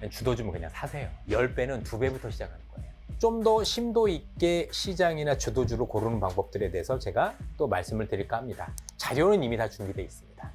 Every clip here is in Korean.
주도주면 그냥 사세요. 10배는 2배부터 시작하는 거예요. 좀 더 심도 있게 시장이나 주도주를 고르는 방법들에 대해서 제가 또 말씀을 드릴까 합니다. 자료는 이미 다 준비되어 있습니다.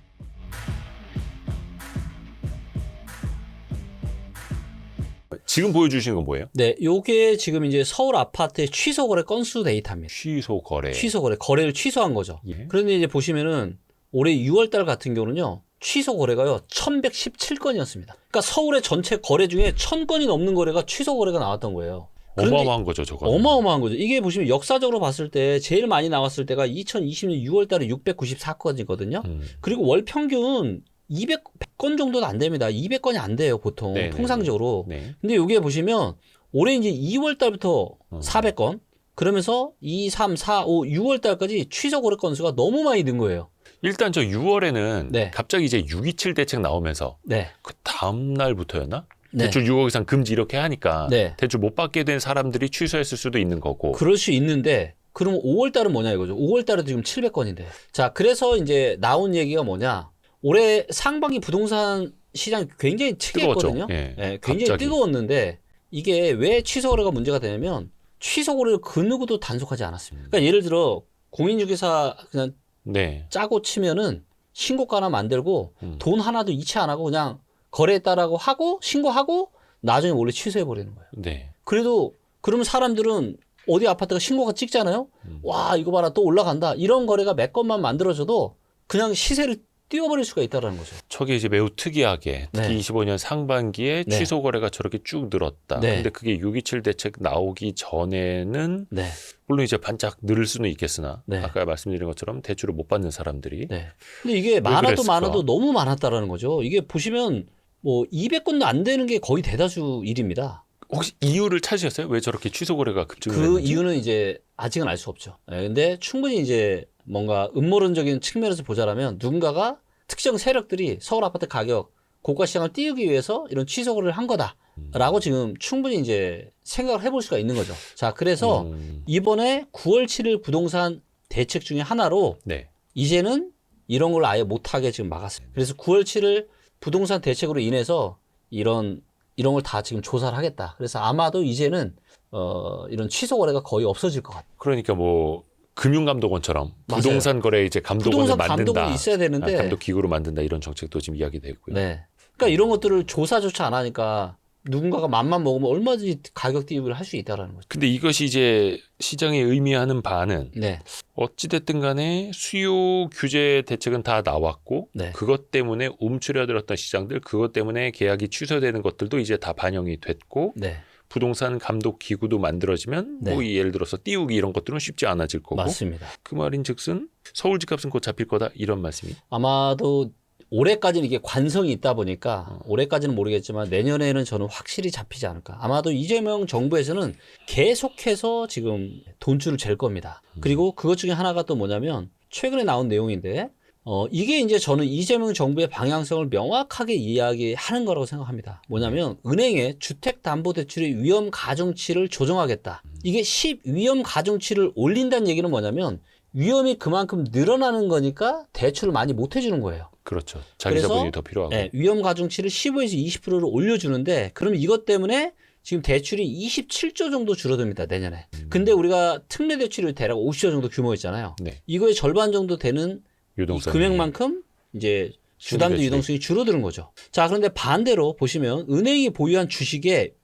지금 보여주시는 건 뭐예요? 네, 요게 지금 이제 서울 아파트의 취소 거래 건수 데이터입니다. 취소 거래. 취소 거래, 거래를 취소한 거죠. 예. 그런데 이제 보시면은 올해 6월 달 같은 경우는요, 취소 거래가요, 1117건이었습니다. 그러니까 서울의 전체 거래 중에 1000건이 넘는 거래가 취소 거래가 나왔던 거예요. 어마어마한 거죠, 저거. 어마어마한 거죠. 이게 보시면 역사적으로 봤을 때 제일 많이 나왔을 때가 2020년 6월 달에 694건이거든요. 그리고 월 평균 100건 정도도 안 됩니다. 200건이 안 돼요, 보통. 네네네. 통상적으로. 네. 근데 여기에 보시면 올해 이제 2월 달부터 400건, 그러면서 2, 3, 4, 5, 6월 달까지 취소 거래 건수가 너무 많이 는 거예요. 일단 저 6월에는 네. 갑자기 이제 627 대책 나오면서 네. 그 다음 날부터였나? 네. 대출 6억 이상 금지 이렇게 하니까 네. 대출 못 받게 된 사람들이 취소했을 수도 있는 거고. 그럴 수 있는데, 그럼 5월 달은 뭐냐 이거죠. 5월 달에도 지금 700건인데. 자, 그래서 이제 나온 얘기가 뭐냐. 올해 상반기 부동산 시장이 굉장히 특이했거든요. 뜨거웠죠. 예. 굉장히 갑자기. 뜨거웠는데, 이게 왜 취소 거래가 문제가 되냐면, 취소 거래를 그 누구도 단속하지 않았습니다. 그러니까 예를 들어, 공인중개사 그냥 네. 짜고 치면은 신고가 하나 만들고, 돈 하나도 이체 안 하고 그냥 거래했다라고 하고, 신고하고, 나중에 원래 취소해버리는 거예요. 네. 그래도, 그러면 사람들은 어디 아파트가 신고가 찍잖아요? 와, 이거 봐라, 또 올라간다. 이런 거래가 몇 건만 만들어져도 그냥 시세를 띄워버릴 수가 있다는 거죠. 저게 이제 매우 특이하게 특히 네. 25년 상반기에 네. 취소 거래가 저렇게 쭉 늘었다. 네. 근데 그게 627 대책 나오기 전에는 네. 물론 이제 반짝 늘을 수는 있겠으나 네. 아까 말씀드린 것처럼 대출을 못 받는 사람들이 네. 근데 이게 많아도 그랬을까? 많아도 너무 많았다라는 거죠. 이게 보시면 뭐 200건도 안 되는 게 거의 대다수 일입니다. 혹시 이유를 찾으셨어요? 왜 저렇게 취소 거래가 급증을 그 했는지? 이유는 이제 아직은 알 수 없죠. 근데 충분히 이제 뭔가 음모론적인 측면에서 보자라면 누군가가 특정 세력들이 서울 아파트 가격 고가 시장을 띄우기 위해서 이런 취소 거래를 한 거다라고 지금 충분히 이제 생각을 해볼 수가 있는 거죠. 자, 그래서 이번에 9월 7일 부동산 대책 중에 하나로 네. 이제는 이런 걸 아예 못하게 지금 막았습니다. 그래서 9월 7일 부동산 대책으로 인해서 이런 걸 다 지금 조사를 하겠다. 그래서 아마도 이제는 이런 취소 거래가 거의 없어질 것 같아요. 그러니까 뭐 금융감독원처럼 맞아요. 부동산 거래 이제 감독원을 부동산 만든다. 감독은 있어야 되는데. 감독 기구로 만든다 이런 정책도 지금 이야기되고요. 네. 그러니까 이런 것들을 조사조차 안 하니까 누군가가 맘만 먹으면 얼마든지 가격 띄입을 할 수 있다라는 거죠. 근데 이것이 이제 시장이 의미하는 바는 네. 어찌됐든 간에 수요 규제 대책은 다 나왔고 네. 그것 때문에 움츠려들었던 시장들 그것 때문에 계약이 취소되는 것들도 이제 다 반영이 됐고 네. 부동산 감독 기구도 만들어지면 네. 뭐 예를 들어서 띄우기 이런 것들은 쉽지 않아질 거고 맞습니다. 그 말인즉슨 서울 집값은 곧 잡힐 거다 이런 말씀이 아마도 올해까지는 이게 관성이 있다 보니까 올해까지는 모르겠지만 내년에는 저는 확실히 잡히지 않을까. 아마도 이재명 정부에서는 계속해서 지금 돈줄을 잴 겁니다. 그리고 그것 중에 하나가 또 뭐냐면 최근에 나온 내용인데 이게 이제 저는 이재명 정부의 방향성을 명확하게 이야기하는 거라고 생각합니다. 뭐냐면 은행의 주택담보대출의 위험 가중치를 조정하겠다. 이게 10위험 가중치를 올린다는 얘기는 뭐냐면 위험이 그만큼 늘어나는 거니까 대출을 많이 못 해주는 거예요. 그렇죠. 자기 그래서, 자본이 더 필요하고 네, 위험 가중치를 15에서 20%를 올려주는데 그럼 이것 때문에 지금 대출이 27조 정도 줄어듭니다. 내년에. 근데 우리가 특례 대출이 대략 50조 정도 규모였잖아요. 네. 이거의 절반 정도 되는 이 유동성 금액만큼 이제 주담대 대출이. 유동성이 줄어드는 거죠. 자, 그런데 반대로 보시면 은행이 보유한 주식의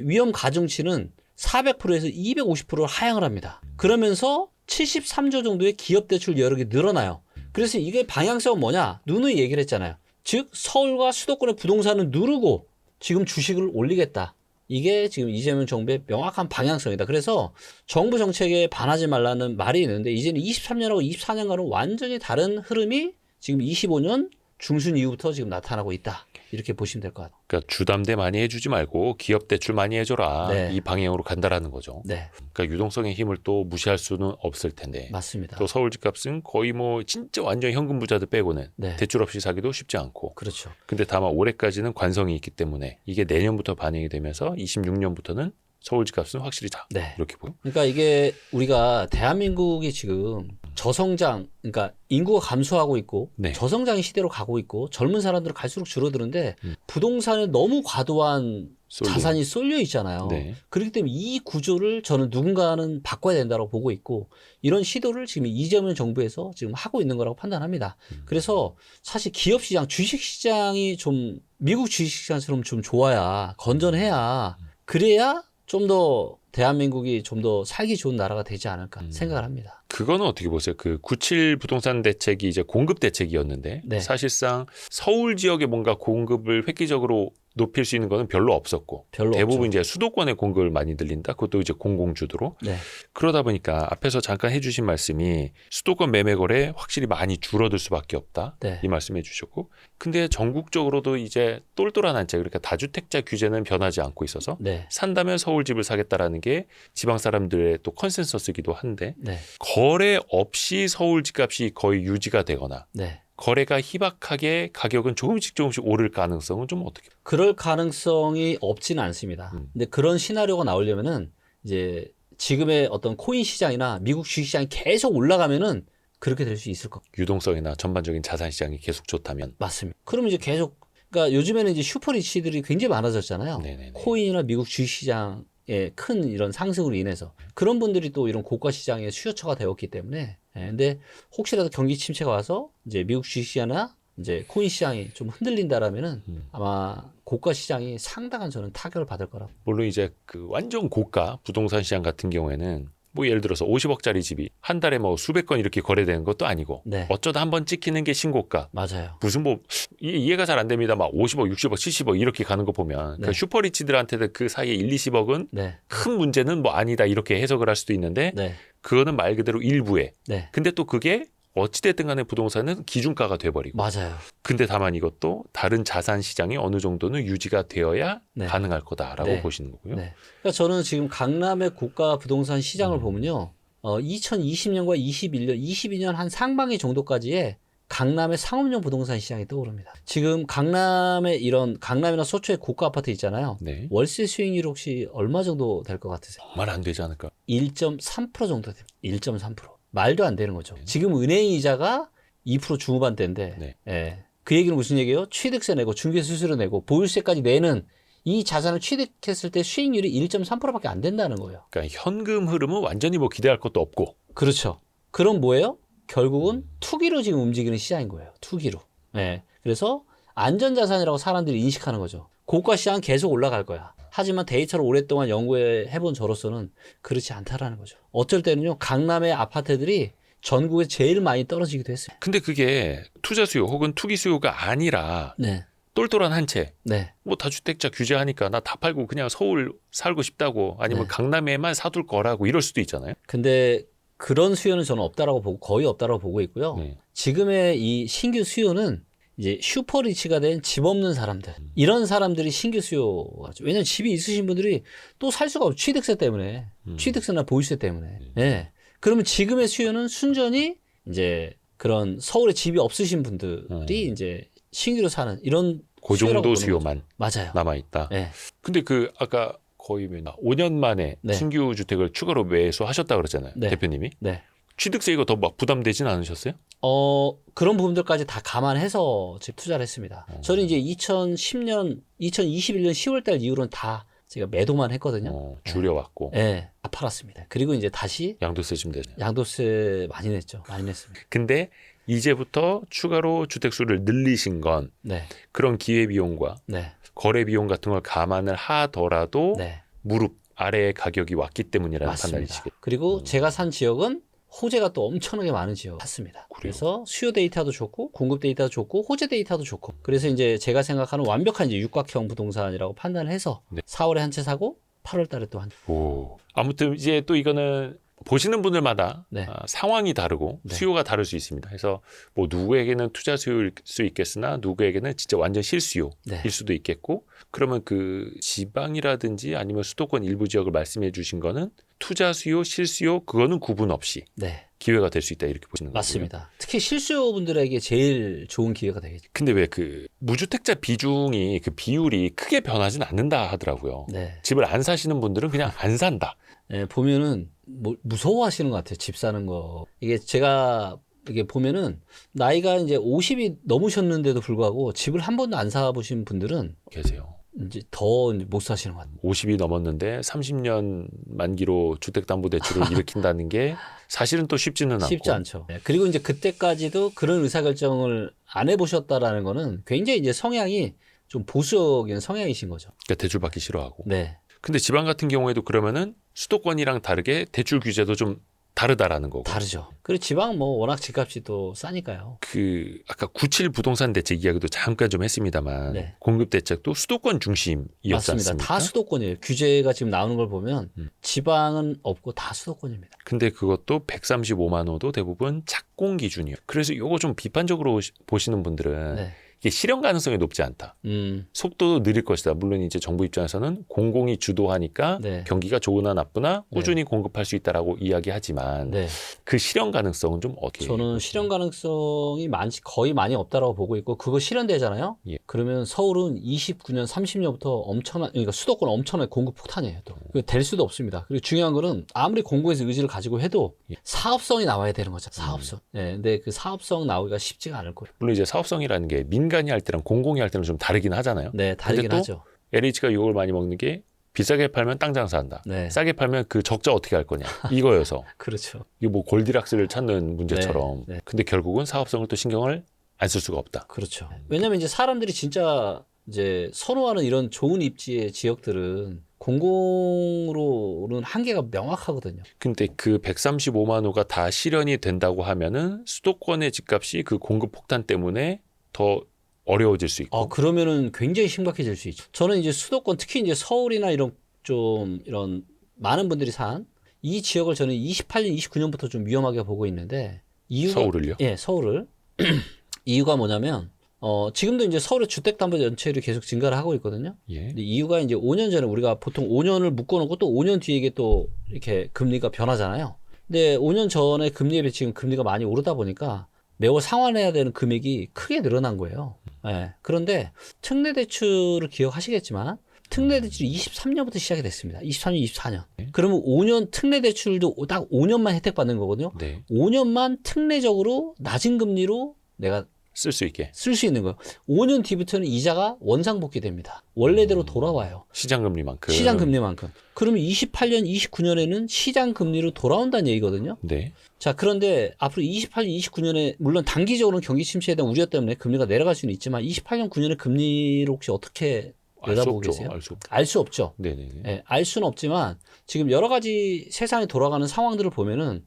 위험 가중치는 400%에서 250%를 하향을 합니다. 그러면서 73조 정도의 기업 대출 여력이 늘어나요. 그래서 이게 방향성은 뭐냐? 누누이 얘기를 했잖아요. 즉 서울과 수도권의 부동산을 누르고 지금 주식을 올리겠다. 이게 지금 이재명 정부의 명확한 방향성이다. 그래서 정부 정책에 반하지 말라는 말이 있는데 이제는 23년하고 24년과는 완전히 다른 흐름이 지금 25년 중순 이후부터 지금 나타나고 있다. 이렇게 보시면 될 것 같아요. 그러니까 주담대 많이 해주지 말고 기업 대출 많이 해줘라 네. 이 방향으로 간다라는 거죠. 네, 그러니까 유동성의 힘을 또 무시할 수는 없을 텐데 맞습니다. 또 서울 집값은 거의 뭐 진짜 완전 현금 부자들 빼고는 네. 대출 없이 사기도 쉽지 않고 그렇죠. 근데 다만 올해까지는 관성이 있기 때문에 이게 내년부터 반영이 되면서 26년부터는 서울 집값은 확실히 네. 이렇게 보여. 그러니까 이게 우리가 대한민국이 지금 저성장, 그러니까 인구가 감소하고 있고 네. 저성장 시대로 가고 있고 젊은 사람들은 갈수록 줄어드는데 부동산에 너무 과도한 자산이 쏠려 있잖아요. 네. 그렇기 때문에 이 구조를 저는 누군가는 바꿔야 된다고 보고 있고 이런 시도를 지금 이재명 정부에서 지금 하고 있는 거라고 판단합니다. 그래서 사실 기업 시장, 주식 시장이 좀 미국 주식 시장처럼 좀 좋아야 건전해야 그래야 좀 더 대한민국이 좀 더 살기 좋은 나라가 되지 않을까 생각을 합니다. 그거는 어떻게 보세요? 그 97 부동산 대책이 이제 공급 대책이었는데 네. 사실상 서울 지역에 뭔가 공급을 획기적으로 높일 수 있는 거는 별로 없었고 별로 대부분 없죠. 이제 수도권에 공급을 많이 늘린다. 그것도 이제 공공주도로. 네. 그러다 보니까 앞에서 잠깐 해주신 말씀이 수도권 매매 거래 확실히 많이 줄어들 수밖에 없다. 네. 이 말씀해 주셨고 근데 전국적으로도 이제 똘똘한 한채 그러니까 다주택자 규제는 변하지 않고 있어서 네. 산다면 서울 집을 사겠다라는 게 지방 사람들의 또 컨센서스이기도 한데 네. 거래 없이 서울 집값이 거의 유지가 되거나 네. 거래가 희박하게 가격은 조금씩 오를 가능성은 좀 어떻게? 그럴 가능성이 없지는 않습니다. 근데 그런 시나리오가 나오려면은 이제 지금의 어떤 코인 시장이나 미국 주식 시장이 계속 올라가면은 그렇게 될 수 있을 것 같아요. 유동성이나 전반적인 자산 시장이 계속 좋다면 맞습니다. 그러면 이제 계속 그러니까 요즘에는 이제 슈퍼리치들이 굉장히 많아졌잖아요. 네네네. 코인이나 미국 주식 시장의 큰 이런 상승으로 인해서 그런 분들이 또 이런 고가 시장의 수요처가 되었기 때문에 근데 혹시라도 경기 침체가 와서 이제 미국 주식 시장이나 이제 코인 시장이 좀 흔들린다라면은 아마 고가 시장이 상당한 저는 타격을 받을 거라고. 물론 이제 그 완전 고가 부동산 시장 같은 경우에는 뭐 예를 들어서 50억짜리 집이 한 달에 뭐 수백 건 이렇게 거래되는 것도 아니고 네. 어쩌다 한번 찍히는 게 신고가 맞아요. 무슨 뭐 이해가 잘 안 됩니다. 막 50억, 60억, 70억 이렇게 가는 거 보면 네. 그 슈퍼리치들한테는 그 사이에 1, 20억은 네. 큰 문제는 뭐 아니다 이렇게 해석을 할 수도 있는데 네. 그거는 말 그대로 일부에 네. 근데 또 그게 어찌됐든 간에 부동산은 기준가가 돼버리고 맞아요. 근데 다만 이것도 다른 자산 시장이 어느 정도는 유지가 되어야 네. 가능할 거다라고 네. 보시는 거고요. 네. 그러니까 저는 지금 강남의 고가 부동산 시장을 보면요. 2020년과 21년, 22년 한 상반기 정도까지의 강남의 상업용 부동산 시장이 떠오릅니다. 지금 강남의 이런 강남이나 서초의 고가 아파트 있잖아요. 네. 월세 수익률 혹시 얼마 정도 될 것 같으세요? 정말 안 되지 않을까? 1.3% 정도 됩니다. 1.3%. 말도 안 되는 거죠. 지금 은행 이자가 2% 중후반대인데 네. 예. 그 얘기는 무슨 얘기예요? 취득세 내고 중개 수수료 내고 보유세까지 내는 이 자산을 취득했을 때 수익률이 1.3%밖에 안 된다는 거예요. 그러니까 현금 흐름은 완전히 뭐 기대할 것도 없고 그렇죠. 그럼 뭐예요? 결국은 투기로 지금 움직이는 시장인 거예요. 투기로. 네. 그래서 안전자산이라고 사람들이 인식하는 거죠. 고가 시장은 계속 올라갈 거야. 하지만 데이터를 오랫동안 연구해본 저로서는 그렇지 않다라는 거죠. 어쩔 때는요, 강남의 아파트들이 전국에 제일 많이 떨어지기도 했어요. 근데 그게 투자 수요 혹은 투기 수요가 아니라 네. 똘똘한 한 채. 네. 뭐 다주택자 규제하니까 나 다 팔고 그냥 서울 살고 싶다고 아니면 네. 강남에만 사둘 거라고 이럴 수도 있잖아요. 근데 그런 수요는 저는 없다라고 보고 거의 없다라고 보고 있고요. 네. 지금의 이 신규 수요는 이제 슈퍼리치가 된 집 없는 사람들 이런 사람들이 신규 수요가 왜냐면 집이 있으신 분들이 또 살 수가 없죠. 취득세 때문에 취득세나 보유세 때문에 예. 그러면 지금의 수요는 순전히 이제 그런 서울에 집이 없으신 분들이 이제 신규로 사는 이런 그 수요라고 정도 보는 수요만 거죠. 맞아요. 남아 있다. 예. 근데 그 아까 거의 5년 만에 네. 신규 주택을 추가로 매수하셨다 그랬잖아요. 네. 대표님이. 네. 취득세 이거 더 막 부담되진 않으셨어요? 그런 부분들까지 다 감안해서 지금 투자를 했습니다. 저는 이제 2021년 10월 달 이후로는 다 제가 매도만 했거든요. 줄여왔고 예, 다 팔았습니다. 그리고 이제 다시 양도세 좀 되죠. 양도세 많이 냈죠. 많이 냈습니다. 근데 이제부터 추가로 주택수를 늘리신 건 네, 그런 기회비용과 네, 거래비용 같은 걸 감안을 하더라도 네. 무릎 아래의 가격이 왔기 때문이라는 맞습니다. 판단이시겠죠. 그리고 제가 산 지역은 호재가 또 엄청나게 많은 지역 샀습니다. 그래서 수요 데이터도 좋고 공급 데이터도 좋고 호재 데이터도 좋고 그래서 이제 제가 생각하는 완벽한 이제 육각형 부동산이라고 판단을 해서 네. 4월에 한 채 사고 8월 달에 또 한 채. 오. 아무튼 이제 또 이거는 보시는 분들마다 네. 상황이 다르고 네. 수요가 다를 수 있습니다. 그래서 뭐 누구에게는 투자 수요일 수 있겠으나 누구에게는 진짜 완전 실수요일 네. 수도 있겠고 그러면 그 지방이라든지 아니면 수도권 일부 지역을 말씀해 주신 거는 투자 수요, 실수요 그거는 구분 없이 네, 기회가 될 수 있다 이렇게 보시는 거고요. 맞습니다. 특히 실수요분들에게 제일 좋은 기회가 되겠죠. 근데 왜 그 무주택자 비중이 그 비율이 크게 변하진 않는다 하더라고요. 네. 집을 안 사시는 분들은 그냥 안 산다. 네, 보면은 뭐 무서워하시는 것 같아요. 집 사는 거. 이게 제가 이게 보면은 나이가 이제 50이 넘으셨는데도 불구하고 집을 한 번도 안 사보신 분들은 계세요. 이제 더 못 사시는 것 같아요. 50이 넘었는데 30년 만기로 주택담보대출을 일으킨다는 게 사실은 또 쉽지는 않고. 쉽지 않죠. 네. 그리고 이제 그때까지도 그런 의사결정을 안 해보셨다라는 거는 굉장히 이제 성향이 좀 보수적인 성향이신 거죠. 그러니까 대출 받기 싫어하고. 네. 근데 지방 같은 경우에도 그러면은 수도권이랑 다르게 대출 규제도 좀 다르다라는 거고. 다르죠. 그리고 지방 뭐 워낙 집값이 또 싸니까요. 그 아까 97 부동산 대책 이야기도 잠깐 좀 했습니다만 네. 공급 대책도 수도권 중심이었지 맞습니다. 않습니까? 다 수도권이에요. 규제가 지금 나오는 걸 보면 음. 지방은 없고 다 수도권입니다. 근데 그것도 135만 호도 대부분 착공 기준이에요. 그래서 이거 좀 비판적으로 보시는 분들은 네. 이게 실현 가능성이 높지 않다. 속도도 느릴 것이다. 물론 이제 정부 입장에서는 공공이 주도하니까 네. 경기가 좋으나 나쁘나 꾸준히 공급할 수 있다라고 이야기하지만 네. 그 실현 가능성은 좀 어떻게? 저는 실현 가능성이 거의 많이 없다라고 보고 있고 그거 실현되잖아요. 예. 그러면 서울은 29년, 30년부터 그러니까 수도권 엄청나게 공급 폭탄이에요. 또 될 수도 없습니다. 그리고 중요한 거는 아무리 공공에서 의지를 가지고 해도 예. 사업성이 나와야 되는 거죠. 사업성. 네, 근데 그 사업성 나오기가 쉽지가 않을 거예요. 물론 이제 사업성이라는 게 민간이 할 때랑 공공이 할 때는 좀 다르긴 하잖아요. 네, 다르긴 근데 또 하죠. LH가 욕을 많이 먹는 게 비싸게 팔면 땅 장사한다. 네. 싸게 팔면 그 적자 어떻게 할 거냐. 이거여서. 그렇죠. 이게 뭐 골디락스를 찾는 문제처럼. 네, 네. 근데 결국은 사업성을 또 신경을 안 쓸 수가 없다. 그렇죠. 왜냐면 이제 사람들이 진짜 이제 선호하는 이런 좋은 입지의 지역들은 공공으로는 한계가 명확하거든요. 근데 그 135만 호가 다 실현이 된다고 하면은 수도권의 집값이 그 공급 폭탄 때문에 더 어려워질 수 있고. 그러면은 굉장히 심각해질 수 있죠. 저는 이제 수도권 특히 이제 서울이나 이런 많은 분들이 산 이 지역을 저는 28년, 29년부터 좀 위험하게 보고 있는데 이유가 서울을요? 예, 서울을 이유가 뭐냐면 지금도 이제 서울의 주택담보 연체율이 계속 증가를 하고 있거든요. 예. 근데 이유가 이제 5년 전에 우리가 보통 5년을 묶어놓고 또 5년 뒤에 이게 또 이렇게 금리가 변하잖아요. 근데 5년 전에 금리에 비해 지금 금리가 많이 오르다 보니까 매월 상환해야 되는 금액이 크게 늘어난 거예요. 예. 그런데 특례대출을 기억하시겠지만 특례대출이 23년부터 시작이 됐습니다. 23년, 24년. 그러면 5년 특례대출도 딱 5년만 혜택받는 거거든요. 네. 5년만 특례적으로 낮은 금리로 내가 쓸 수 있게. 쓸 수 있는 거예요. 5년 뒤부터는 이자가 원상복귀됩니다. 원래대로 돌아와요. 시장 금리만큼. 시장 금리만큼. 그러면 28년, 29년에는 시장 금리로 돌아온다는 얘기거든요. 네. 자, 그런데 앞으로 28년, 29년에 물론 단기적으로는 경기 침체에 대한 우려 때문에 금리가 내려갈 수는 있지만 28년, 9년에 금리를 혹시 어떻게 내다보고 계세요? 알 수 없죠. 네네. 예, 알 수는 없지만 지금 여러 가지 세상이 돌아가는 상황들을 보면은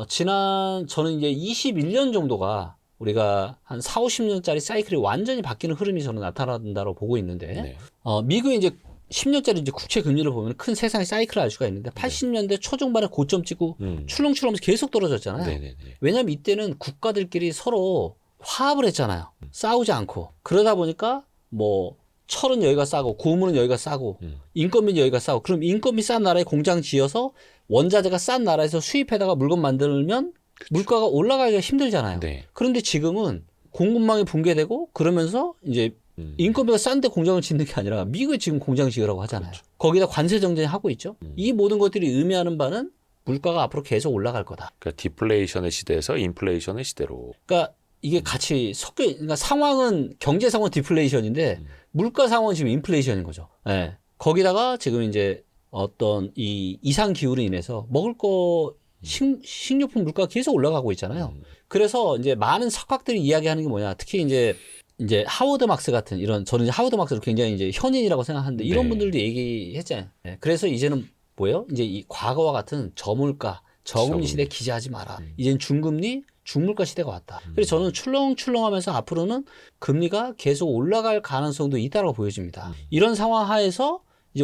저는 이제 21년 정도가 우리가 한 4, 50년짜리 사이클이 완전히 바뀌는 흐름이 저는 나타난다고 보고 있는데 네. 미국의 이제 10년짜리 이제 국채 금리를 보면 큰 세상의 사이클을 알 수가 있는데 80년대 초중반에 고점 찍고 출렁출렁하면서 계속 떨어졌잖아요. 네네네. 왜냐하면 이때는 국가들끼리 서로 화합을 했잖아요. 싸우지 않고. 그러다 보니까 뭐 철은 여기가 싸고 고무는 여기가 싸고 인건비는 여기가 싸고 그럼 인건비 싼 나라에 공장 지어서 원자재가 싼 나라에서 수입해다가 물건 만들면 물가가 올라가기가 힘들잖아요. 네. 그런데 지금은 공급망이 붕괴되고 그러면서 이제 인건비가 싼데 공장을 짓는 게 아니라 미국이 지금 공장 지으라고 하잖아요. 그렇죠. 거기다 관세 정쟁 하고 있죠. 이 모든 것들이 의미하는 바는 물가가 앞으로 계속 올라갈 거다. 그러니까 디플레이션의 시대에서 인플레이션의 시대로. 그러니까 이게 같이 그러니까 상황은 경제 상황 디플레이션인데 물가 상황은 지금 인플레이션인 거죠. 예. 거기다가 지금 이제 어떤 이 이상 기후로 인해서 먹을 거 식료품 물가가 계속 올라가고 있잖아요. 그래서 이제 많은 석학들이 이야기하는 게 뭐냐. 특히 이제 하워드 막스 같은 저는 이제 하워드 막스를 굉장히 이제 현인이라고 생각하는데 이런 네. 분들도 얘기했잖아요. 예. 그래서 이제는 뭐예요? 이제 이 과거와 같은 저물가, 저금리 시대 기재하지 마라. 이제는 중금리, 중물가 시대가 왔다. 그래서 저는 출렁출렁하면서 앞으로는 금리가 계속 올라갈 가능성도 있다고 보여집니다. 이런 상황 하에서 이제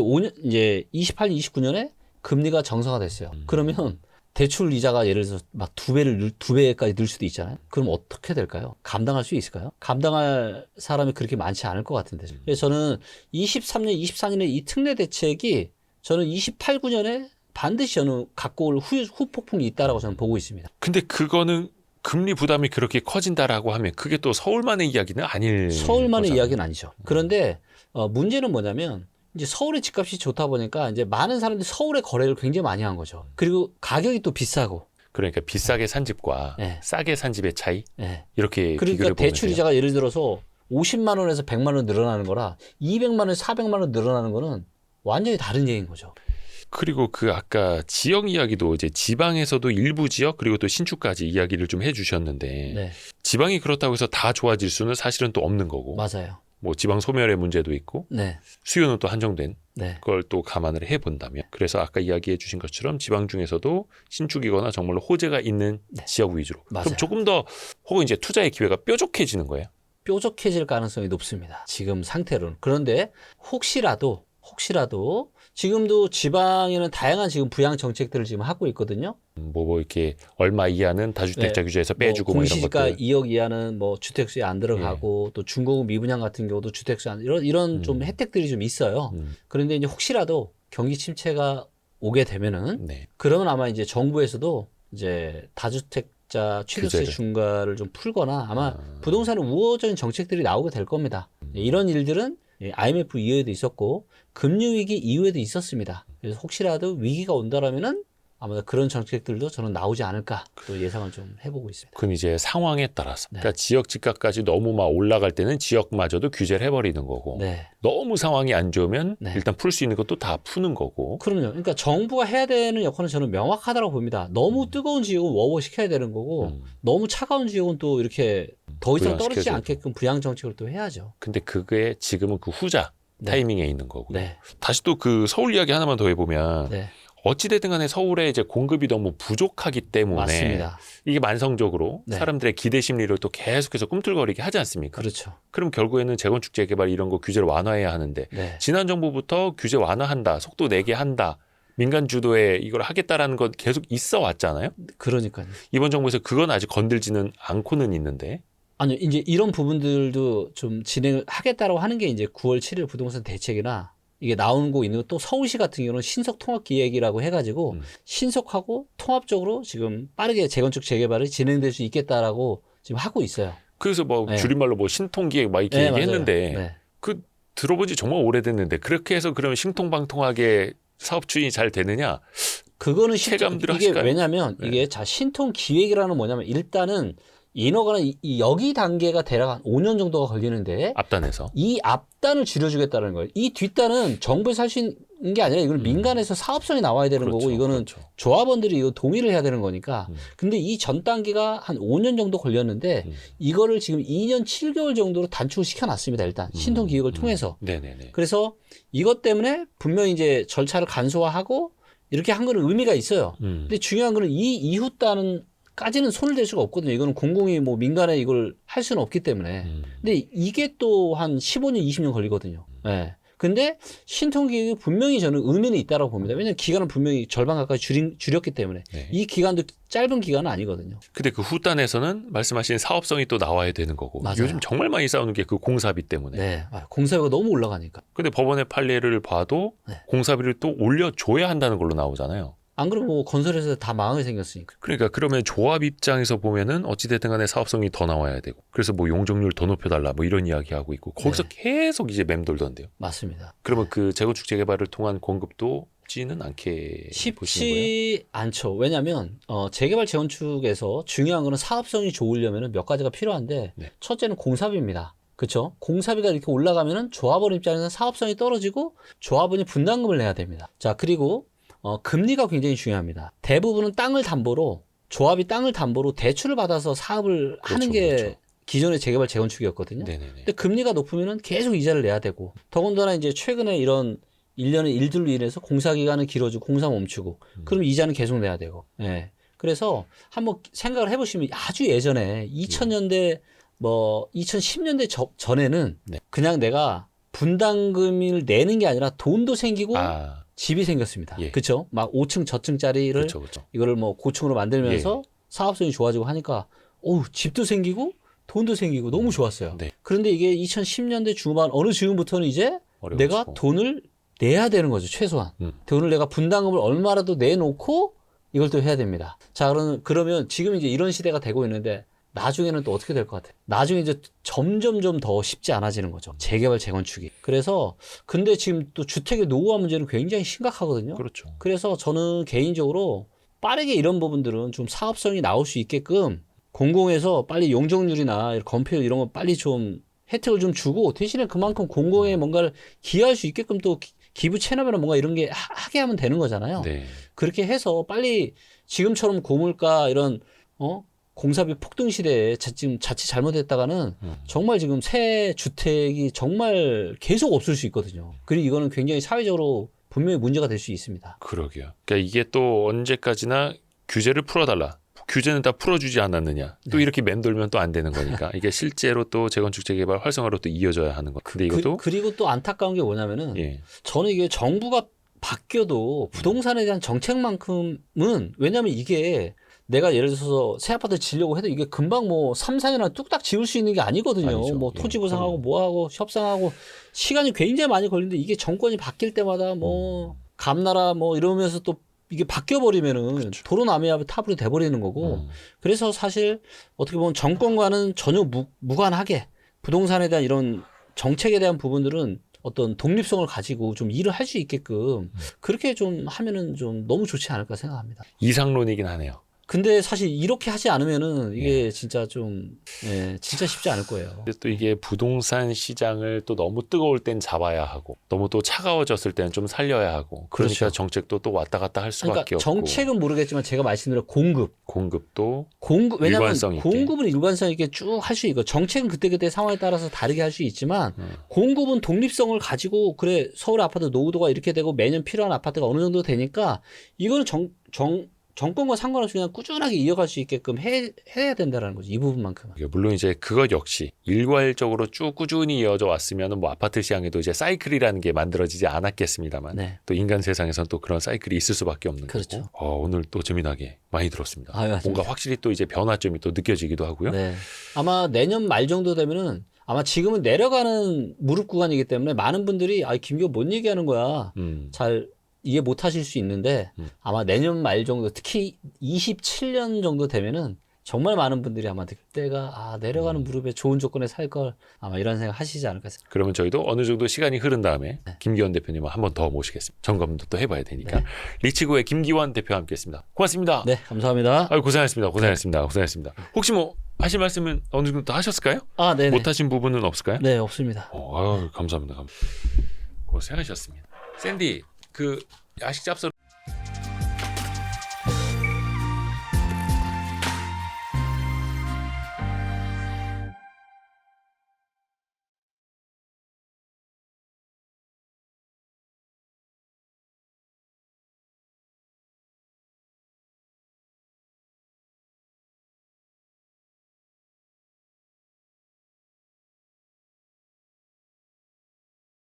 28년, 29년에 금리가 정상화됐어요. 그러면 대출 이자가 예를 들어서 막 두 배까지 늘 수도 있잖아요. 그럼 어떻게 될까요? 감당할 수 있을까요? 감당할 사람이 그렇게 많지 않을 것 같은데. 그래서 저는 23년, 24년에 이 특례 대책이 저는 28, 9년에 반드시 저는 갖고 올 후폭풍이 있다라고 저는 보고 있습니다. 근데 그거는 금리 부담이 그렇게 커진다라고 하면 그게 또 서울만의 이야기는 아닐 서울만의 거잖아요. 이야기는 아니죠. 그런데 문제는 뭐냐면 이제 서울의 집값이 좋다 보니까 이제 많은 사람들이 서울의 거래를 굉장히 많이 한 거죠. 그리고 가격이 또 비싸고. 그러니까 비싸게 산 집과 네. 싸게 산 집의 차이 네. 이렇게 그러니까 비교를 보면 대출 돼요. 이자가 예를 들어서 50만 원에서 100만 원 늘어나는 거라 200만 원에서 400만 원 늘어나는 거는 완전히 다른 얘기인 거죠. 그리고 그 아까 지역 이야기도 이제 지방에서도 일부 지역 그리고 또 신축까지 이야기를 좀 해주셨는데 네, 지방이 그렇다고 해서 다 좋아질 수는 사실은 또 없는 거고 맞아요. 뭐 지방 소멸의 문제도 있고 네, 수요는 또 한정된 네, 걸 또 감안을 해본다면 그래서 아까 이야기해 주신 것처럼 지방 중에서도 신축이거나 정말로 호재가 있는 네. 지역 위주로 맞아요. 그럼 조금 더 혹은 이제 투자의 기회가 뾰족해지는 거예요. 뾰족해질 가능성이 높습니다. 지금 상태로는. 그런데 혹시라도 지금도 지방에는 다양한 지금 부양 정책들을 지금 하고 있거든요. 뭐 이렇게 얼마 이하는 다주택자 네. 규제에서 빼주고 뭐 이런 공시지가 것들. 2억 이하는 뭐 주택수에 안 들어가고 또 중고급 미분양 같은 경우도 주택수 안 이런 좀 혜택들이 좀 있어요. 그런데 이제 혹시라도 경기 침체가 오게 되면은 네. 그러면 아마 이제 정부에서도 이제 다주택자 취득세 규제를. 중과를 좀 풀거나 아마 부동산의 우호적인 정책들이 나오게 될 겁니다. 이런 일들은 IMF 이후에도 있었고 금융위기 이후에도 있었습니다. 그래서 혹시라도 위기가 온다라면은 아마 그런 정책들도 저는 나오지 않을까 또 예상을 좀 해보고 있습니다. 그건 이제 상황에 따라서. 네. 그러니까 지역 집값까지 너무 막 올라갈 때는 지역마저도 규제를 해버리는 거고. 네. 너무 상황이 안 좋으면 네. 일단 풀 수 있는 것도 다 푸는 거고. 그럼요. 그러니까 정부가 해야 되는 역할은 저는 명확하다고 봅니다. 너무 뜨거운 지역은 워워시켜야 되는 거고 너무 차가운 지역은 또 이렇게 더 이상 떨어지지 부양시켜줘야죠. 않게끔 부양 정책을 또 해야죠. 근데 그게 지금은 그 후자 네. 타이밍에 있는 거고. 네. 다시 또 그 서울 이야기 하나만 더 해보면 네. 어찌됐든 간에 서울에 이제 공급이 너무 부족하기 때문에 맞습니다. 이게 만성적으로 네. 사람들의 기대 심리를 또 계속해서 꿈틀거리게 하지 않습니까? 그렇죠. 그럼 결국에는 재건축 재개발 이런 거 규제를 완화해야 하는데 네. 지난 정부부터 규제 완화한다, 속도 내게 한다, 민간 주도에 이걸 하겠다라는 건 계속 있어 왔잖아요. 그러니까요. 이번 정부에서 그건 아직 건들지는 않고는 있는데. 아니요, 이제 이런 부분들도 좀 진행을 하겠다라고 하는 게 이제 9월 7일 부동산 대책이나 이게 나오고 있는 또 서울시 같은 경우는 신속 통합 기획이라고 해가지고 신속하고 통합적으로 지금 빠르게 재건축 재개발이 진행될 수 있겠다라고 지금 하고 있어요. 그래서 뭐 네. 줄임말로 뭐 신통기획 막 이렇게 네, 얘기했는데 맞아요. 네. 그 들어본 지 정말 오래됐는데 그렇게 해서 그러면 신통방통하게 사업 추진이 잘 되느냐? 그거는 체감들을 이게 하실까요? 왜냐면 네. 이게 자 신통 기획이라는 뭐냐면 일단은 인허가는 이 여기 단계가 대략 한 5년 정도가 걸리는데 앞단에서. 이 앞단을 줄여주겠다는 거예요. 이 뒷단은 정부에서 할 수 있는 게 아니라 이건 민간에서 사업성이 나와야 되는 그렇죠, 거고 이거는 그렇죠. 조합원들이 이거 동의를 해야 되는 거니까. 근데 이 전 단계가 한 5년 정도 걸렸는데 이거를 지금 2년 7개월 정도로 단축을 시켜놨습니다. 일단 신통 기획을 통해서. 네네네. 그래서 이것 때문에 분명히 이제 절차를 간소화하고 이렇게 한 거는 의미가 있어요. 근데 중요한 거는 이 이후 단까지는 손을 댈 수가 없거든요. 이거는 공공이 뭐 민간에 이걸 할 수는 없기 때문에. 근데 이게 또 한 15년, 20년 걸리거든요. 네. 근데 신통기획이 분명히 저는 의미는 있다고 봅니다. 왜냐하면 기간은 분명히 절반 가까이 줄였기 때문에 네. 이 기간도 짧은 기간은 아니거든요. 근데 그 후단에서는 말씀하신 사업성이 또 나와야 되는 거고. 맞아요. 요즘 정말 많이 싸우는 게 그 공사비 때문에. 네, 공사비가 너무 올라가니까. 근데 법원의 판례를 봐도 네. 공사비를 또 올려줘야 한다는 걸로 나오잖아요. 안 그러면 뭐 건설회사 다 망하게 생겼으니까. 그러니까 그러면 조합 입장에서 보면은 어찌됐든 간에 사업성이 더 나와야 되고 그래서 뭐 용적률 더 높여달라 뭐 이런 이야기하고 있고 거기서 계속 이제 맴돌던데요. 맞습니다. 그러면 그 재건축 재개발을 통한 공급도 쉽지는 않게 보시는 거예요? 쉽지 않죠. 왜냐하면 재개발 재건축에서 중요한 거는 사업성이 좋으려면 몇 가지가 필요한데 네. 첫째는 공사비입니다. 그렇죠? 공사비가 이렇게 올라가면은 조합원 입장에서는 사업성이 떨어지고 조합원이 분담금을 내야 됩니다. 자, 그리고 금리가 굉장히 중요합니다. 대부분은 땅을 담보로 조합이 땅을 담보로 대출을 받아서 사업을 하는 게 그렇죠. 기존의 재개발 재건축이었거든요. 네네네. 근데 금리가 높으면은 계속 이자를 내야 되고 더군다나 이제 최근에 이런 1년의 일들로 인해서 공사 기간은 길어지고 공사 멈추고 그럼 이자는 계속 내야 되고. 예. 그래서 한번 생각을 해보시면 아주 예전에 2000년대 뭐 2010년대 전에는 네. 그냥 내가 분담금을 내는 게 아니라 돈도 생기고 아, 집이 생겼습니다. 예. 그렇죠? 막 5층 저층짜리를 그렇죠, 그렇죠. 이거를 뭐 고층으로 만들면서 사업성이 좋아지고 하니까 집도 생기고 돈도 생기고 너무 좋았어요. 네. 그런데 이게 2010년대 중반 어느 즈음부터는 이제 어려워지고. 내가 돈을 내야 되는 거죠, 최소한. 돈을 내가 분담금을 얼마라도 내놓고 이걸 또 해야 됩니다. 자, 그러면 지금 이제 이런 시대가 되고 있는데 나중에는 또 어떻게 될 것 같아요? 나중에 이제 점점점 더 쉽지 않아지는 거죠. 재개발, 재건축이. 그래서 근데 지금 또 주택의 노후화 문제는 굉장히 심각하거든요. 그렇죠. 그래서 저는 개인적으로 빠르게 이런 부분들은 좀 사업성이 나올 수 있게끔 공공에서 빨리 용적률이나 건폐율 이런 거 빨리 좀 혜택을 좀 주고 대신에 그만큼 공공에 뭔가를 기여할 수 있게끔 또 기부 채납이나 뭔가 이런 게 하게 하면 되는 거잖아요. 네. 그렇게 해서 빨리 지금처럼 고물가 이런 공사비 폭등 시대에 지금 자칫 잘못했다가는 정말 지금 새 주택이 정말 계속 없을 수 있거든요. 그리고 이거는 굉장히 사회적으로 분명히 문제가 될 수 있습니다. 그러게요. 그러니까 이게 또 언제까지나 규제를 풀어달라. 규제는 다 풀어주지 않았느냐. 또 네. 이렇게 맴돌면 또 안 되는 거니까 이게 실제로 또 재건축 재개발 활성화로 또 이어져야 하는 거. 근데 이것도 그리고 또 안타까운 게 뭐냐면은 예. 저는 이게 정부가 바뀌어도 부동산에 대한 정책만큼은 왜냐하면 이게 내가 예를 들어서 새 아파트 지려고 해도 이게 금방 뭐 3, 4년에 뚝딱 지을 수 있는 게 아니거든요. 아니죠. 뭐 예, 토지 보상하고 그럼요. 뭐하고 협상하고 시간이 굉장히 많이 걸리는데 이게 정권이 바뀔 때마다 뭐 감나라 뭐 이러면서 또 이게 바뀌어버리면은 그렇죠. 도로남이야 탑으로 돼버리는 거고 그래서 사실 어떻게 보면 정권과는 전혀 무관하게 부동산에 대한 이런 정책에 대한 부분들은 어떤 독립성을 가지고 좀 일을 할 수 있게끔 그렇게 좀 하면은 좀 너무 좋지 않을까 생각합니다. 이상론이긴 하네요. 근데 사실 이렇게 하지 않으면은 이게 진짜 좀, 진짜 쉽지 않을 거예요. 근데 또 이게 부동산 시장을 또 너무 뜨거울 땐 잡아야 하고 너무 또 차가워졌을 때는 좀 살려야 하고 그러니까 그렇죠. 정책도 또 왔다 갔다 할 수밖에 그러니까 없고 정책은 모르겠지만 제가 말씀드린 공급도 왜냐하면 일관성 있게. 공급은 일관성 있게 쭉 할 수 있고 정책은 그때그때 상황에 따라서 다르게 할 수 있지만 공급은 독립성을 가지고 그래 서울 아파트 노후도가 이렇게 되고 매년 필요한 아파트가 어느 정도 되니까 이거는 정권과 상관없이 그냥 꾸준하게 이어갈 수 있게끔 해야 된다는 거죠. 이 부분만큼은. 물론 이제 그것 역시 일괄적으로 쭉 꾸준히 이어져 왔으면 뭐 아파트 시장에도 이제 사이클이라는 게 만들어지지 않았겠습니다만 네. 또 인간 세상에선 또 그런 사이클이 있을 수밖에 없는 그렇죠. 거고 오늘 또 재미나게 많이 들었습니다. 아유, 맞습니다. 뭔가 확실히 또 이제 변화점이 또 느껴지기도 하고요. 네. 아마 내년 말 정도 되면은 아마 지금은 내려가는 무릎 구간이기 때문에 많은 분들이 김기호 뭔 얘기하는 거야. 잘 이해 못 하실 수 있는데 아마 내년 말 정도 특히 27년 정도 되면은 정말 많은 분들이 아마 그때가 내려가는 무릎에 좋은 조건에 살 걸 아마 이런 생각 하시지 않을까 생각합니다. 그러면 저희도 어느 정도 시간이 흐른 다음에 김기원 대표님을 한 번 더 모시겠습니다. 점검도 또 해봐야 되니까. 네. 리치고의 김기원 대표와 함께했습니다. 고맙습니다. 네, 감사합니다. 고생하셨습니다. 혹시 뭐 하실 말씀은 어느 정도 더 하셨을까요? 네네. 못하신 부분은 없을까요? 네, 없습니다. 감사합니다. 고생하셨습니다. 샌디, 그 야식 잡서로